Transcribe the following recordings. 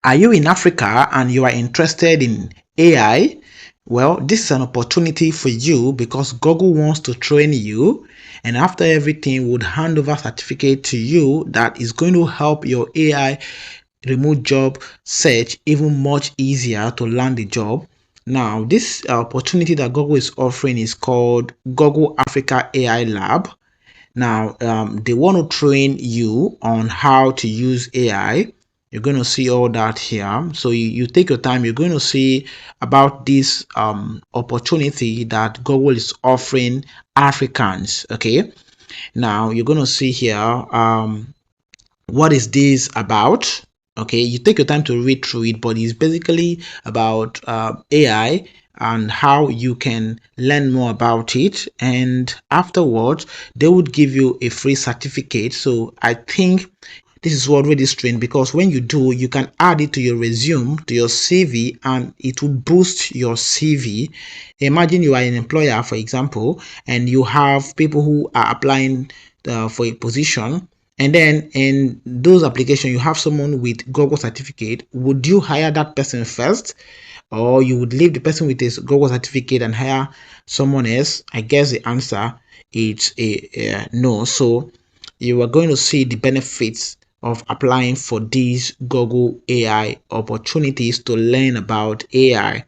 Are you in Africa and you are interested in AI? Well, this is an opportunity for you because Google wants to train you, and after everything would hand over certificate to you that is going to help your AI remote job search even much easier to land a job. Now, this opportunity that Google is offering is called Google Africa AI Lab. Now, they want to train you on how to use AI. You're going to see all that here. So you take your time. You're going to see about this opportunity that Google is offering Africans. Okay. Now you're going to see here what is this about. Okay, you take your time to read through it, but it's basically about AI and how you can learn more about it, and afterwards they would give you a free certificate. So I think this is what really strange, because when you do, you can add it to your resume, to your CV, and it will boost your CV. Imagine you are an employer, for example, and you have people who are applying for a position, and then in those applications you have someone with Google certificate. Would you hire that person first, or you would leave the person with his Google certificate and hire someone else? I guess the answer is a no. So you are going to see the benefits of applying for these Google AI opportunities to learn about AI.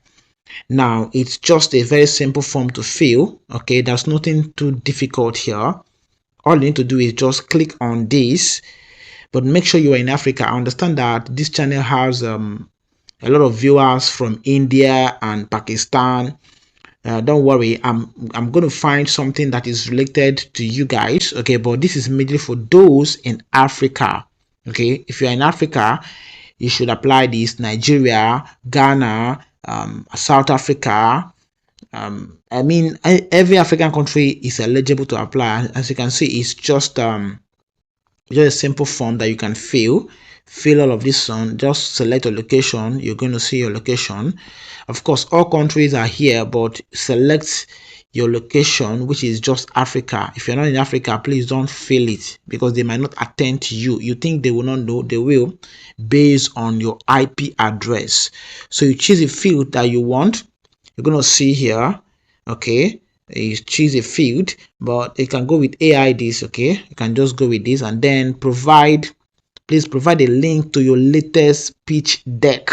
Now, it's just a very simple form to fill. Okay, there's nothing too difficult here. All you need to do is just click on this, but make sure you are in Africa. I understand that this channel has a lot of viewers from India and Pakistan. Don't worry, I'm going to find something that is related to you guys. Okay, but this is mainly for those in Africa. Okay, if you're in Africa, you should apply this: Nigeria, Ghana, South Africa. I mean, every African country is eligible to apply. As you can see, it's just a simple form that you can fill all of this on. Just select your location. You're going to see your location. Of course, all countries are here, but select your location, which is just Africa. If you're not in Africa, please don't fill it, because they might not attend to you. You think they will not know? They will, based on your IP address. So you choose a field that you want. You're going to see here. Okay, you choose a field, but you can go with AI this. Okay, you can just go with this, and then please provide a link to your latest pitch deck.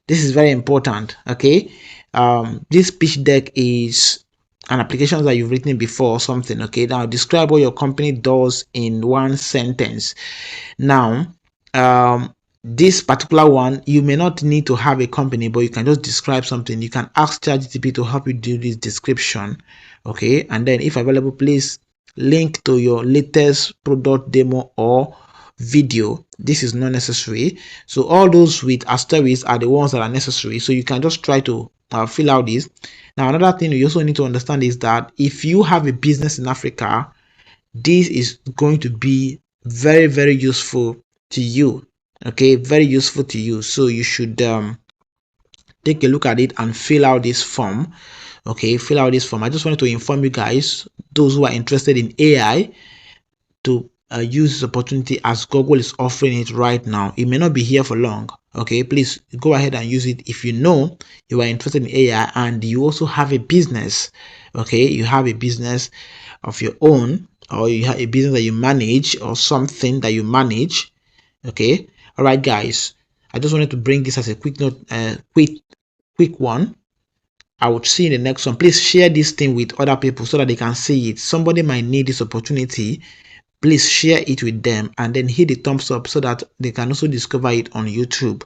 This is very important. Okay, this pitch deck is an application that you've written before or something. Okay, now describe what your company does in one sentence. Now, this particular one, you may not need to have a company, but you can just describe something. You can ask ChatGPT to help you do this description. Okay, and then if available, please link to your latest product demo or video. This is not necessary. So all those with asterisks are the ones that are necessary. So you can just try to fill out this. Now, another thing you also need to understand is that if you have a business in Africa, this is going to be very, very useful to you. Okay, very useful to you. So you should take a look at it and fill out this form. Okay, fill out this form. I just wanted to inform you guys, those who are interested in AI, to use this opportunity, as Google is offering it right now. It may not be here for long. Okay, please go ahead and use it if you know you are interested in AI and you also have a business. Okay, you have a business of your own, or you have a business that you manage, or something that you manage. Okay, all right, guys. I just wanted to bring this as a quick note, quick one. I would see in the next one. Please share this thing with other people so that they can see it. Somebody might need this opportunity. Please share it with them, and then hit the thumbs up so that they can also discover it on YouTube.